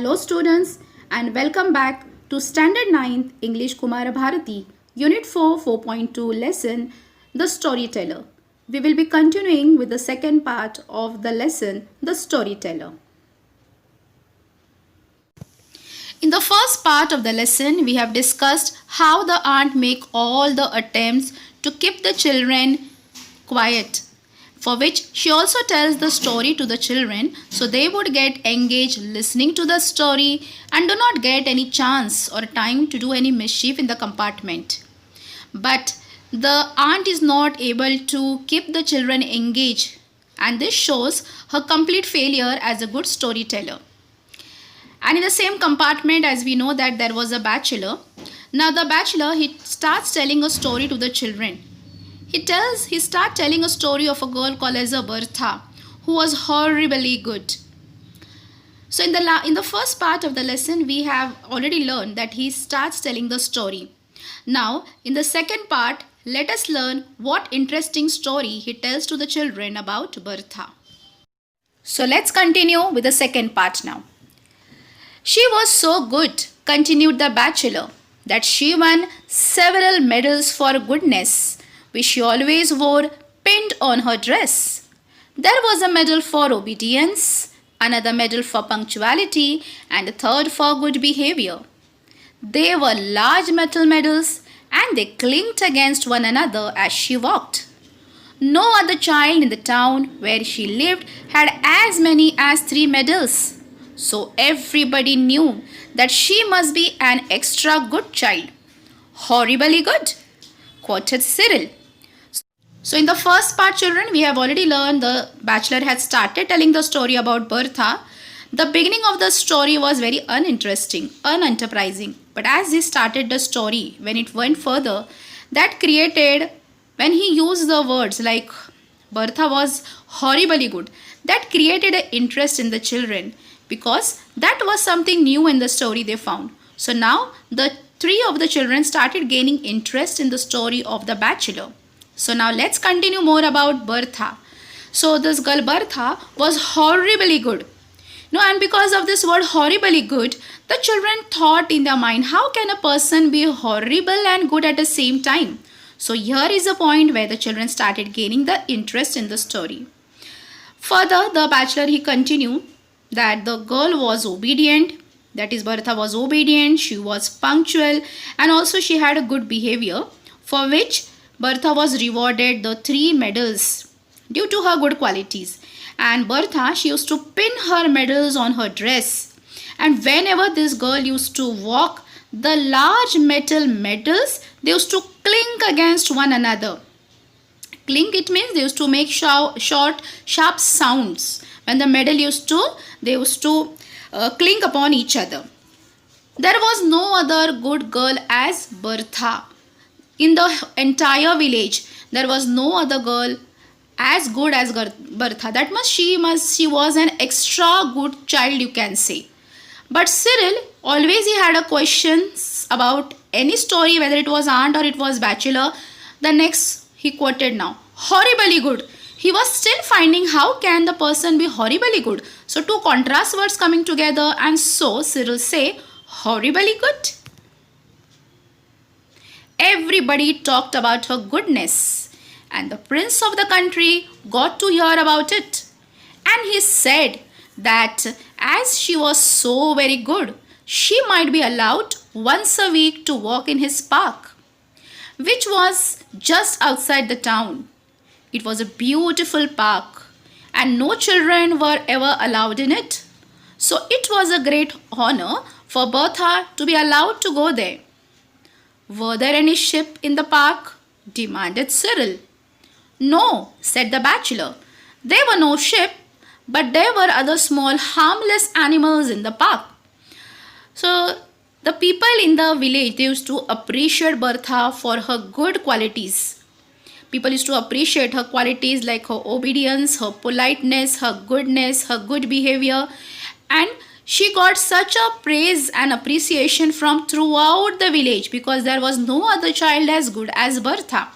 Hello students and welcome back to Standard 9th English Kumara Bharati Unit 4 4.2 lesson The Storyteller. We will be continuing with the second part of the lesson The Storyteller. In the first part of the lesson we have discussed how the aunt make all the attempts to keep the children quiet, for which she also tells the story to the children so they would get engaged listening to the story and do not get any chance or time to do any mischief in the compartment. But the aunt is not able to keep the children engaged, and this shows her complete failure as a good storyteller. And in the same compartment, as we know that there was a bachelor. Now the bachelor, he starts telling a story to the children. He starts telling a story of a girl called as a Bertha, who was horribly good. So in the first part of the lesson, we have already learned that he starts telling the story. Now in the second part, let us learn what interesting story he tells to the children about Bertha. So let's continue with the second part now. She was so good, continued the bachelor, that she won several medals for goodness, which she always wore pinned on her dress. There was a medal for obedience, another medal for punctuality, and a third for good behavior. They were large metal medals, and they clinked against one another as she walked. No other child in the town where she lived had as many as 3 medals. So everybody knew that she must be an extra good child. Horribly good, quoted Cyril. So in the first part, children, we have already learned the bachelor had started telling the story about Bertha. The beginning of the story was very uninteresting, unenterprising. But as he started the story, when it went further, that created, when he used the words like Bertha was horribly good, that created an interest in the children, because that was something new in the story they found. So now the 3 of the children started gaining interest in the story of the bachelor. So now let's continue more about Bertha. So this girl Bertha was horribly good. And because of this word horribly good, the children thought in their mind, how can a person be horrible and good at the same time? So here is a point where the children started gaining the interest in the story. Further, the bachelor, he continued that the girl was obedient, that is Bertha was obedient, she was punctual, and also she had a good behavior, for which Bertha was rewarded the 3 medals due to her good qualities. And Bertha, she used to pin her medals on her dress, and whenever this girl used to walk, the large metal medals, they used to clink against one another. Clink, it means they used to make short, sharp sounds. When the medal used to clink upon each other. There was no other good girl as Bertha. In the entire village, there was no other girl as good as Bertha. That means she was an extra good child, you can say. But Cyril, always he had a questions about any story, whether it was aunt or it was bachelor. The next he quoted now, horribly good. He was still finding how can the person be horribly good. So 2 contrast words coming together, and so Cyril say horribly good. Everybody talked about her goodness, and the prince of the country got to hear about it. And he said that as she was so very good, she might be allowed once a week to walk in his park, which was just outside the town. It was a beautiful park, and no children were ever allowed in it. So it was a great honor for Bertha to be allowed to go there. Were there any sheep in the park? Demanded Cyril. No, said the bachelor. There were no sheep, but there were other small harmless animals in the park. So the people in the village, they used to appreciate Bertha for her good qualities. People used to appreciate her qualities like her obedience, her politeness, her goodness, her good behavior. And she got such a praise and appreciation from throughout the village, because there was no other child as good as Bertha.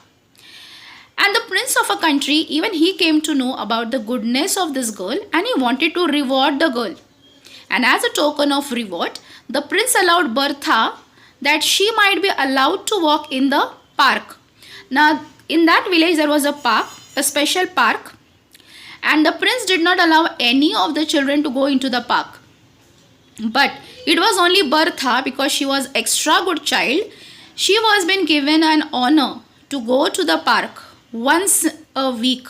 And the prince of a country, even he came to know about the goodness of this girl, and he wanted to reward the girl. And as a token of reward, the prince allowed Bertha that she might be allowed to walk in the park. Now, in that village, there was a park, a special park, and the prince did not allow any of the children to go into the park. But it was only Bertha, because she was extra good child, she was been given an honor to go to the park once a week.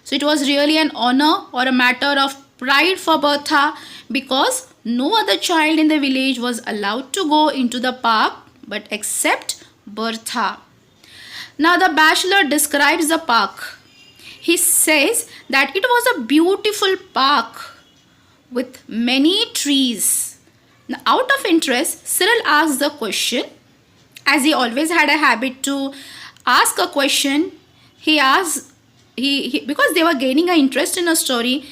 So it was really an honor or a matter of pride for Bertha, because no other child in the village was allowed to go into the park but except Bertha. Now the bachelor describes the park. He says that it was a beautiful park with many trees. Now, out of interest, Cyril asked the question, as he always had a habit to ask a question. He asked, because they were gaining an interest in a story,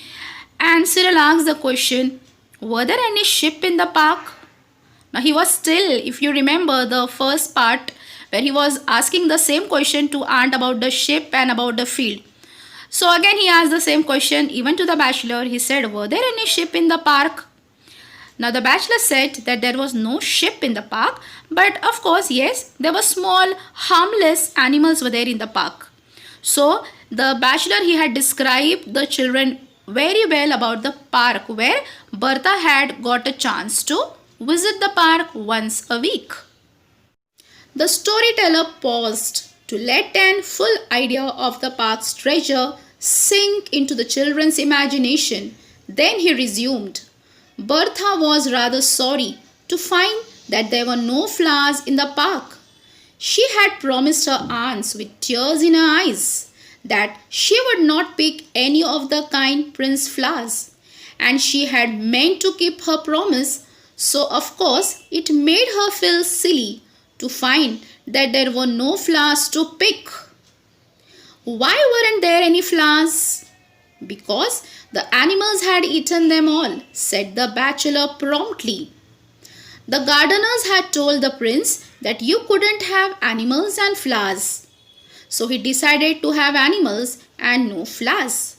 and Cyril asked the question, were there any sheep in the park? Now he was still, if you remember the first part where he was asking the same question to aunt about the sheep and about the field. So again he asked the same question even to the bachelor. He said, were there any sheep in the park? Now the bachelor said that there was no sheep in the park, but of course, yes, there were small harmless animals were there in the park. So the bachelor, he had described the children very well about the park where Bertha had got a chance to visit the park once a week. The storyteller paused to let an full idea of the park's treasure sink into the children's imagination. Then he resumed. Bertha was rather sorry to find that there were no flowers in the park. She had promised her aunts with tears in her eyes that she would not pick any of the kind prince flowers, and she had meant to keep her promise, so of course it made her feel silly to find that there were no flowers to pick. Why weren't there any flowers? Because the animals had eaten them all, said the bachelor promptly. The gardeners had told the prince that you couldn't have animals and flowers. So he decided to have animals and no flowers.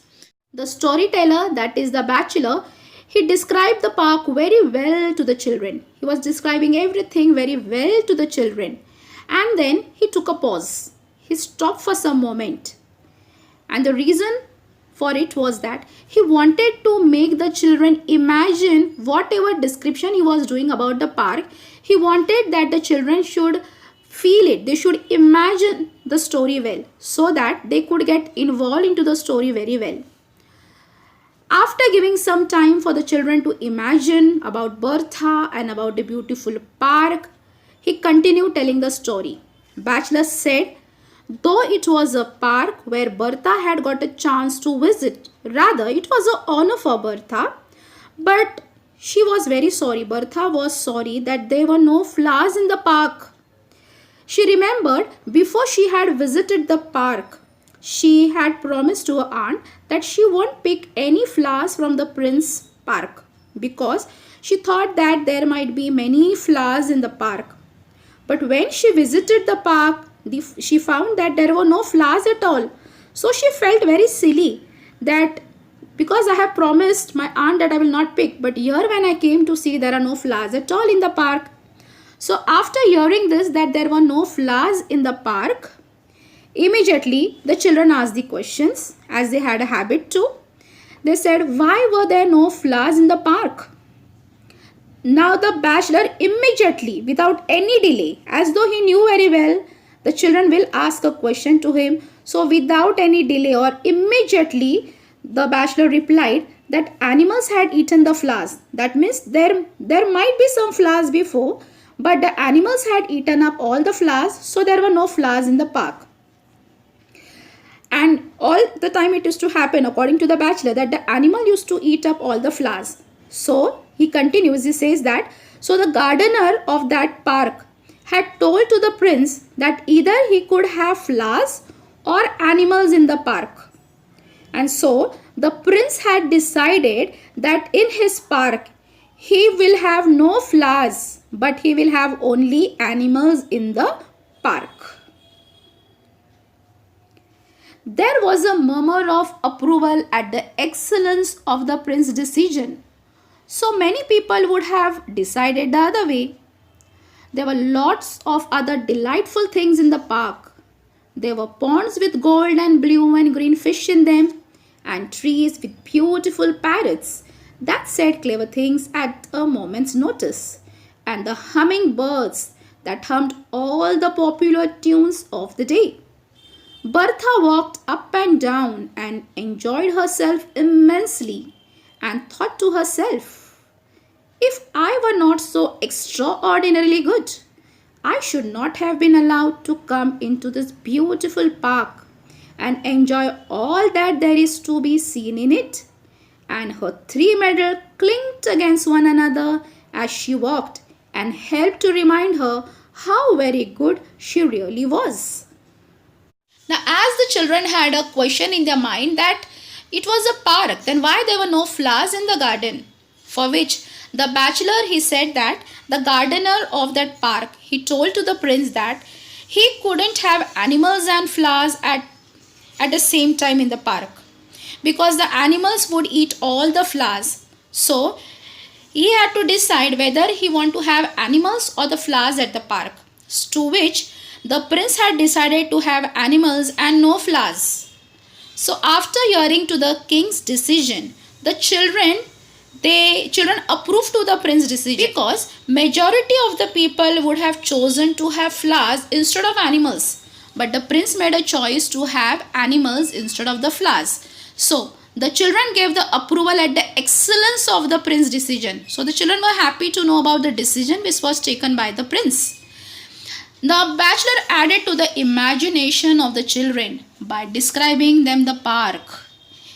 The storyteller, that is the bachelor, he described the park very well to the children. He was describing everything very well to the children. And then he took a pause. He stopped for some moment. And the reason for it was that he wanted to make the children imagine whatever description he was doing about the park. He wanted that the children should feel it. They should imagine the story well, so that they could get involved into the story very well. After giving some time for the children to imagine about Bertha and about the beautiful park, he continued telling the story. Bachelor said, though it was a park where Bertha had got a chance to visit, rather it was an honor for Bertha, but she was very sorry. Bertha was sorry that there were no flowers in the park. She remembered before she had visited the park, she had promised to her aunt that she won't pick any flowers from the Prince Park, because she thought that there might be many flowers in the park. But when she visited the park, she found that there were no flowers at all. So she felt very silly that because I have promised my aunt that I will not pick, but here when I came to see, there are no flowers at all in the park. So after hearing this, that there were no flowers in the park, immediately the children asked the questions, as they had a habit to. They said, why were there no flowers in the park? Now the bachelor immediately, without any delay, as though he knew very well the children will ask a question to him, so without any delay or immediately, the bachelor replied that animals had eaten the flowers. That means there might be some flowers before, but the animals had eaten up all the flowers, so there were no flowers in the park. And all the time it used to happen, according to the bachelor, that the animal used to eat up all the flowers. So he continues, he says that, so the gardener of that park had told to the prince that either he could have flowers or animals in the park. And so the prince had decided that in his park he will have no flowers, but he will have only animals in the park. There was a murmur of approval at the excellence of the prince's decision. So many people would have decided the other way. There were lots of other delightful things in the park. There were ponds with gold and blue and green fish in them, and trees with beautiful parrots that said clever things at a moment's notice, and the hummingbirds that hummed all the popular tunes of the day. Bertha walked up and down and enjoyed herself immensely and thought to herself, if I were not so extraordinarily good, I should not have been allowed to come into this beautiful park and enjoy all that there is to be seen in it. And her three medals clinked against one another as she walked and helped to remind her how very good she really was. Now, as the children had a question in their mind that it was a park, then why there were no flowers in the garden? For which the bachelor he said that the gardener of that park he told to the prince that he couldn't have animals and flowers at the same time in the park because the animals would eat all the flowers. So he had to decide whether he want to have animals or the flowers at the park. To which the prince had decided to have animals and no flowers. So after hearing to the king's decision, the children approved to the prince's decision because majority of the people would have chosen to have flowers instead of animals. But the prince made a choice to have animals instead of the flowers. So the children gave the approval at the excellence of the prince's decision. So the children were happy to know about the decision which was taken by the prince. The bachelor added to the imagination of the children by describing them the park.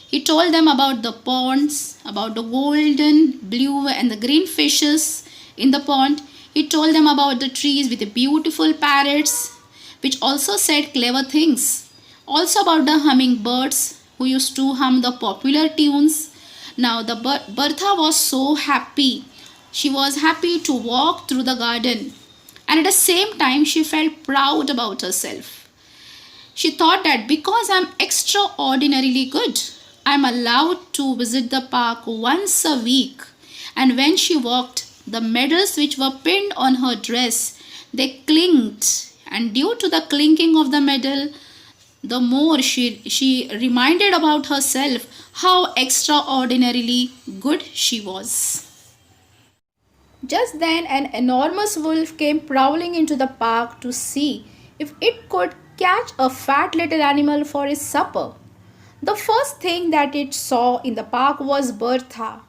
He told them about the ponds, about the golden, blue and the green fishes in the pond. He told them about the trees with the beautiful parrots which also said clever things. Also about the hummingbirds who used to hum the popular tunes. Now the Bertha was so happy. She was happy to walk through the garden, and at the same time she felt proud about herself. She thought that because I'm extraordinarily good, I'm allowed to visit the park once a week. And when she walked, the medals which were pinned on her dress, they clinked. And due to the clinking of the medal, the more she reminded about herself how extraordinarily good she was. Just then, an enormous wolf came prowling into the park to see if it could catch a fat little animal for its supper. The first thing that it saw in the park was Bertha.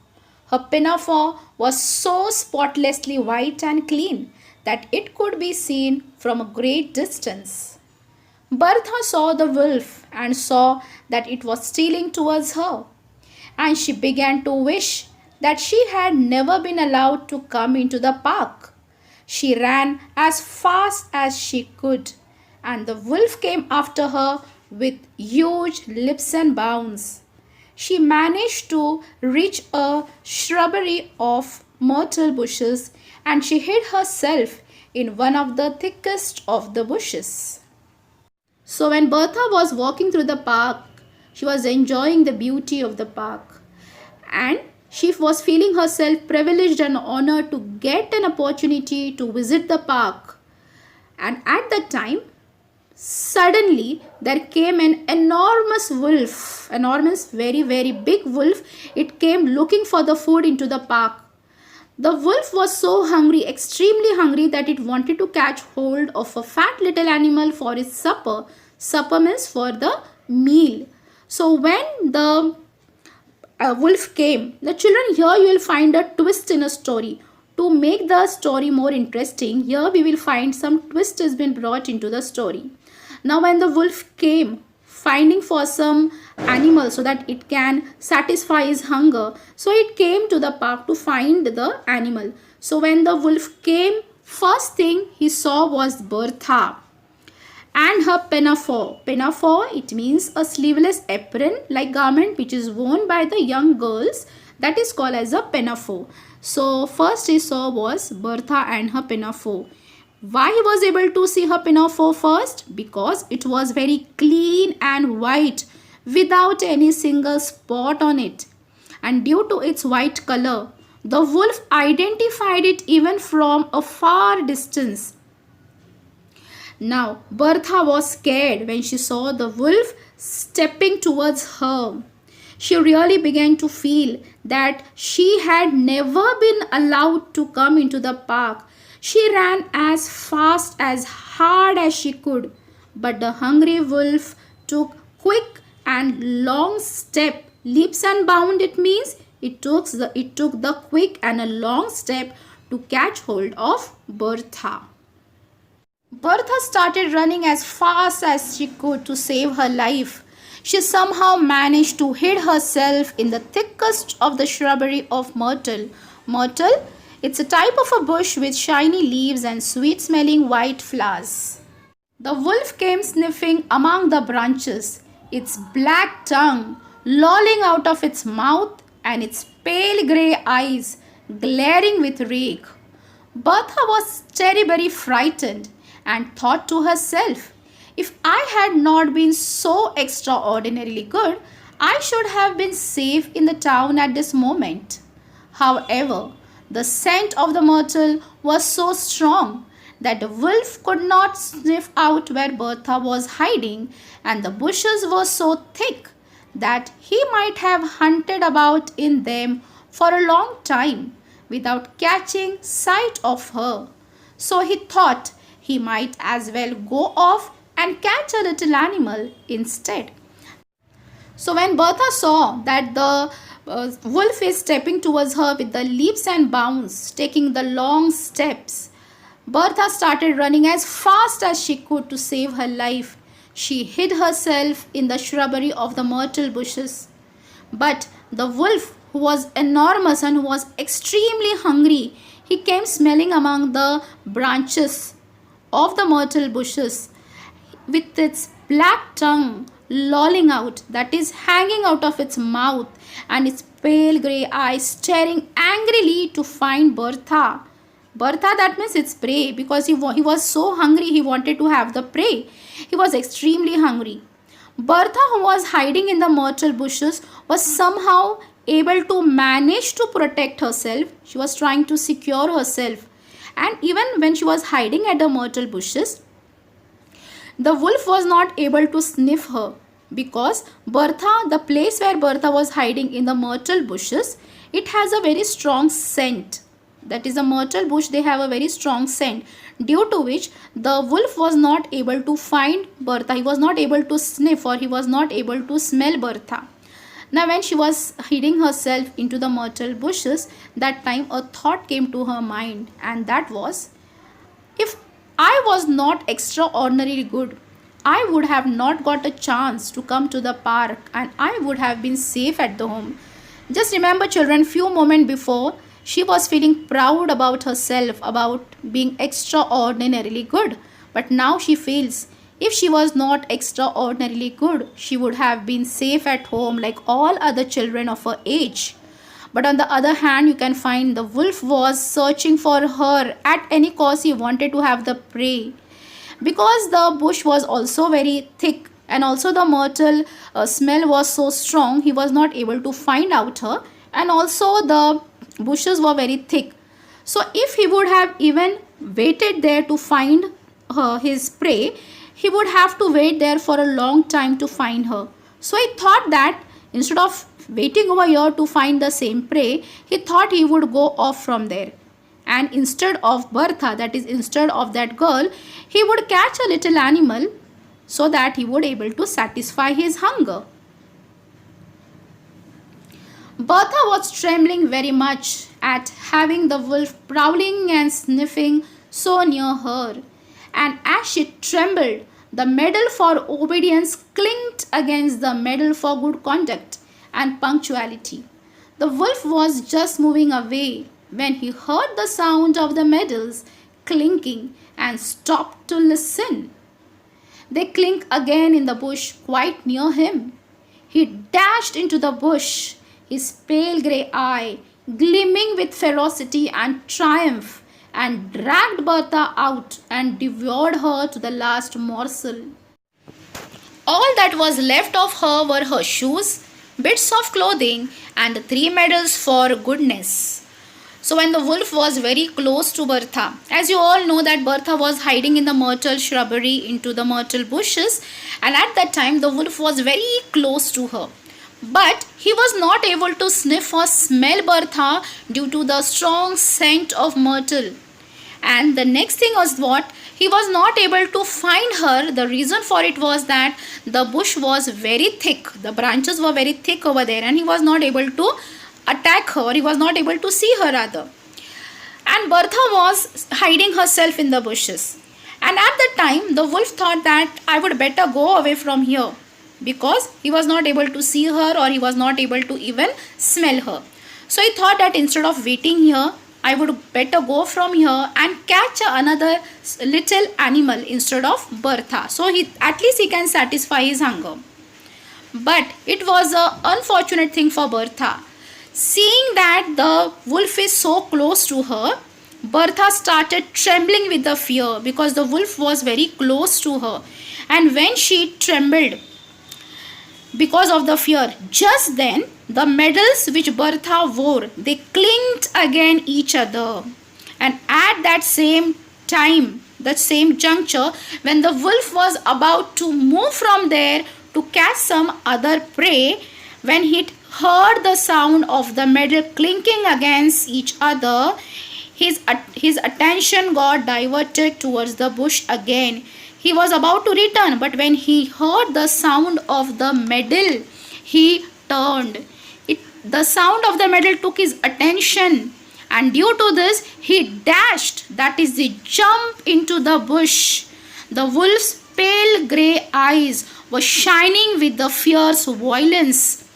Her pinafore was so spotlessly white and clean that it could be seen from a great distance. Bertha saw the wolf and saw that it was stealing towards her, and she began to wish that she had never been allowed to come into the park. She ran as fast as she could, and the wolf came after her with huge leaps and bounds. She managed to reach a shrubbery of myrtle bushes, and she hid herself in one of the thickest of the bushes. So when Bertha was walking through the park, she was enjoying the beauty of the park, and she was feeling herself privileged and honored to get an opportunity to visit the park. And at that time, suddenly there came an enormous, very, very big wolf. It came looking for the food into the park. The wolf was so hungry, extremely hungry, that it wanted to catch hold of a fat little animal for its supper. Supper means for the meal. So when the wolf came, the children, here you will find a twist in a story. To make the story more interesting, here we will find some twist has been brought into the story. Now when the wolf came, finding for some animal so that it can satisfy his hunger, so it came to the park to find the animal. So when the wolf came, first thing he saw was Bertha and her pinafore. Pinafore, it means a sleeveless apron like garment which is worn by the young girls, that is called as a pinafore. So first he saw was Bertha and her pinafore. Why he was able to see her pinafore first? Because it was very clean and white without any single spot on it. And due to its white color, The wolf identified it even from a far distance. Now, Bertha was scared when she saw the wolf stepping towards her. She really began to feel that she had never been allowed to come into the park. She ran as fast as hard as she could, but the hungry wolf took quick and long step. Leaps and bound, it means it took the quick and a long step to catch hold of Bertha. Bertha started running as fast as she could to save her life. She somehow managed to hide herself in the thickest of the shrubbery of myrtle. Myrtle? It's a type of a bush with shiny leaves and sweet smelling white flowers. The wolf came sniffing among the branches, its black tongue lolling out of its mouth and its pale grey eyes glaring with rage. Bertha was terribly frightened and thought to herself, if I had not been so extraordinarily good, I should have been safe in the town at this moment. However, the scent of the myrtle was so strong that the wolf could not sniff out where Bertha was hiding, and the bushes were so thick that he might have hunted about in them for a long time without catching sight of her. So he thought he might as well go off and catch a little animal instead. So when Bertha saw that the wolf is stepping towards her with the leaps and bounds, taking the long steps, Bertha started running as fast as she could to save her life. She hid herself in the shrubbery of the myrtle bushes. But the wolf, who was enormous and who was extremely hungry, he came smelling among the branches of the myrtle bushes with its black tongue lolling out, that is, hanging out of its mouth, and its pale grey eyes staring angrily to find Bertha. Bertha, that means its prey, because he was so hungry, he wanted to have the prey. He was extremely hungry. Bertha, who was hiding in the myrtle bushes, was somehow able to manage to protect herself. She was trying to secure herself. And even when she was hiding at the myrtle bushes, the wolf was not able to sniff her because Bertha, the place where Bertha was hiding in the myrtle bushes, it has a very strong scent. That is, a myrtle bush, they have a very strong scent, due to which the wolf was not able to find Bertha. He was not able to sniff, or he was not able to smell Bertha. Now when she was hiding herself into the myrtle bushes, that time a thought came to her mind, and that was, if I was not extraordinarily good, I would have not got a chance to come to the park, and I would have been safe at the home. Just remember, children, few moments before, she was feeling proud about herself, about being extraordinarily good. But now she feels, if she was not extraordinarily good, she would have been safe at home like all other children of her age. But on the other hand, you can find the wolf was searching for her at any cost. He wanted to have the prey. Because the bush was also very thick, and also the myrtle smell was so strong, he was not able to find out her, and also the bushes were very thick. So if he would have even waited there to find his prey, he would have to wait there for a long time to find her. So he thought that instead of waiting over here to find the same prey, he thought he would go off from there, and instead of Bertha, that is, instead of that girl, he would catch a little animal so that he would able to satisfy his hunger. Bertha was trembling very much at having the wolf prowling and sniffing so near her, and as she trembled, the medal for obedience clinked against the medal for good conduct and punctuality. The wolf was just moving away when he heard the sound of the medals clinking and stopped to listen. They clinked again in the bush quite near him. He dashed into the bush, his pale grey eye gleaming with ferocity and triumph, and dragged Bertha out and devoured her to the last morsel. All that was left of her were her shoes, bits of clothing, and the 3 medals for goodness. So when the wolf was very close to Bertha, as you all know that Bertha was hiding in the myrtle shrubbery into the myrtle bushes, and at that time the wolf was very close to her. But he was not able to sniff or smell Bertha due to the strong scent of myrtle. And the next thing was what? He was not able to find her. The reason for it was that the bush was very thick. The branches were very thick over there, and he was not able to attack her. He was not able to see her rather. And Bertha was hiding herself in the bushes. And at that time, the wolf thought that I would better go away from here, because he was not able to see her or he was not able to even smell her. So he thought that instead of waiting here, I would better go from here and catch another little animal instead of Bertha. So at least he can satisfy his hunger. But it was an unfortunate thing for Bertha. Seeing that the wolf is so close to her, Bertha started trembling with the fear, because the wolf was very close to her. And when she trembled because of the fear, just then the medals which Bertha wore, they clinked against each other. And at that same time, that same juncture, when the wolf was about to move from there to catch some other prey, when he heard the sound of the medal clinking against each other, his attention got diverted towards the bush again. He was about to return, but when he heard the sound of the medal, he turned. The sound of the medal took his attention, and due to this, he dashed, that is the jump, into the bush. The wolf's pale grey eyes were shining with the fierce violence.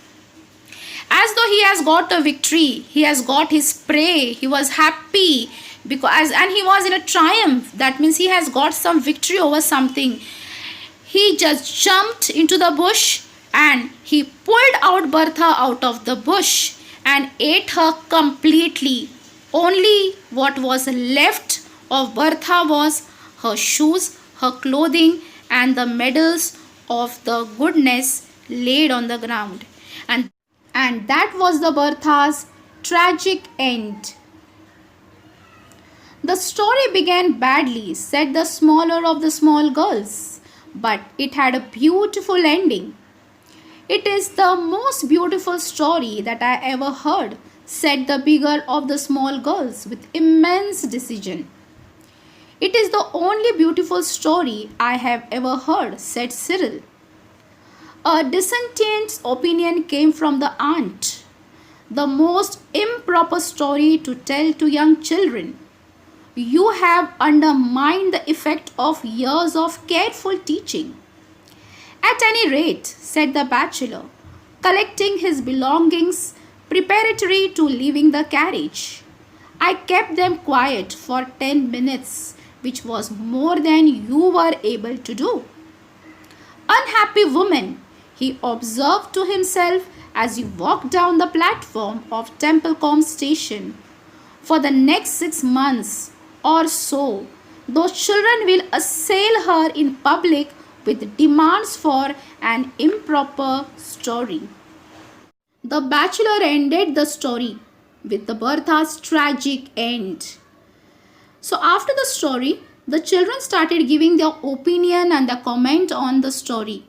As though he has got a victory, he has got his prey, he was happy, and he was in a triumph. That means he has got some victory over something. He just jumped into the bush and he pulled out Bertha out of the bush and ate her completely. Only what was left of Bertha was her shoes, her clothing, and the medals of the goodness laid on the ground. And that was the Bertha's tragic end. The story began badly, said the smaller of the small girls, but it had a beautiful ending. It is the most beautiful story that I ever heard, said the bigger of the small girls with immense decision. It is the only beautiful story I have ever heard, said Cyril. A dissentient opinion came from the aunt. The most improper story to tell to young children. You have undermined the effect of years of careful teaching. At any rate, said the bachelor, collecting his belongings preparatory to leaving the carriage, I kept them quiet for 10 minutes, which was more than you were able to do. Unhappy woman, he observed to himself as he walked down the platform of Templecombe station. For the next 6 months or so, those children will assail her in public with demands for an improper story. The bachelor ended the story with the Bertha's tragic end. So after the story, the children started giving their opinion and their comment on the story.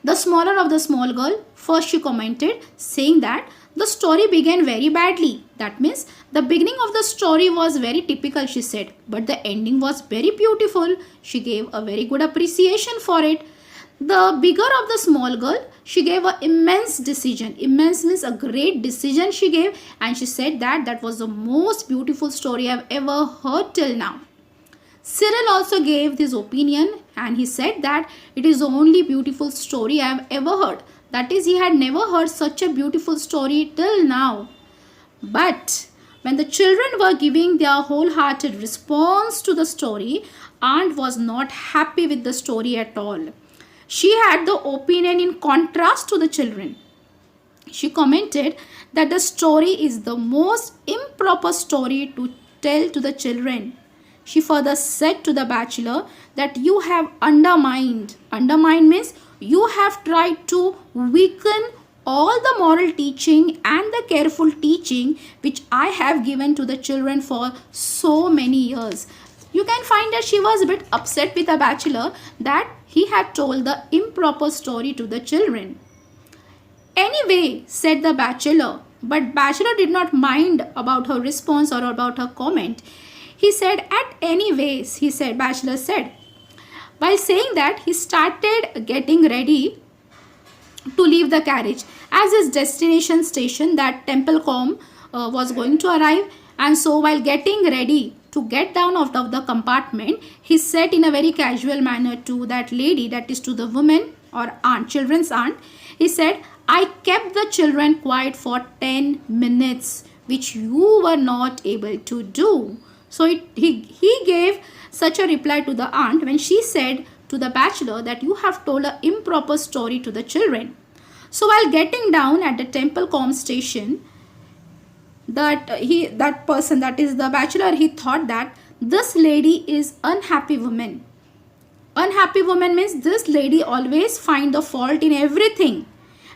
The smaller of the small girl, first she commented saying that the story began very badly. That means the beginning of the story was very typical, she said, but the ending was very beautiful. She gave a very good appreciation for it. The bigger of the small girl, she gave an immense decision. Immense means a great decision she gave, and she said that that was the most beautiful story I've ever heard till now. Cyril also gave his opinion, and he said that it is the only beautiful story I have ever heard. That is, he had never heard such a beautiful story till now. But when the children were giving their wholehearted response to the story, Aunt was not happy with the story at all. She had the opinion in contrast to the children. She commented that the story is the most improper story to tell to the children. She further said to the bachelor that you have undermined means you have tried to weaken all the moral teaching and the careful teaching which I have given to the children for so many years. You can find that she was a bit upset with the bachelor that he had told the improper story to the children. Anyway, said the bachelor, but bachelor did not mind about her response or about her comment. He said, at anyways, he said, bachelor said. While saying that, he started getting ready to leave the carriage as his destination station, that Templecombe, was going to arrive. And so while getting ready to get down out of the compartment, he said in a very casual manner to that lady, that is to the woman or aunt, children's aunt, he said, I kept the children quiet for 10 minutes, which you were not able to do. So he gave such a reply to the aunt when she said to the bachelor that you have told an improper story to the children. So while getting down at the Templecombe station, that person, that is the bachelor, he thought that this lady is unhappy woman. Unhappy woman means this lady always find the fault in everything.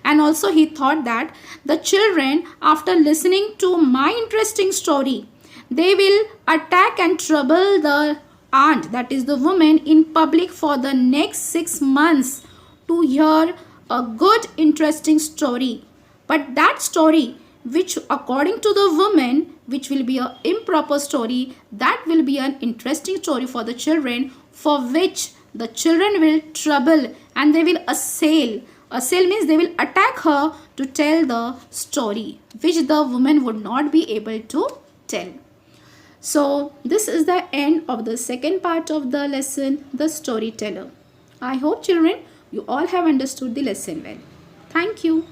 And also he thought that the children, after listening to my interesting story, they will attack and trouble the aunt, that is the woman, in public for the next 6 months to hear a good interesting story. But that story, which according to the woman, which will be an improper story, that will be an interesting story for the children, for which the children will trouble and they will assail. Assail means they will attack her to tell the story, which the woman would not be able to tell. So this is the end of the second part of the lesson, the storyteller. I hope children, you all have understood the lesson well. Thank you.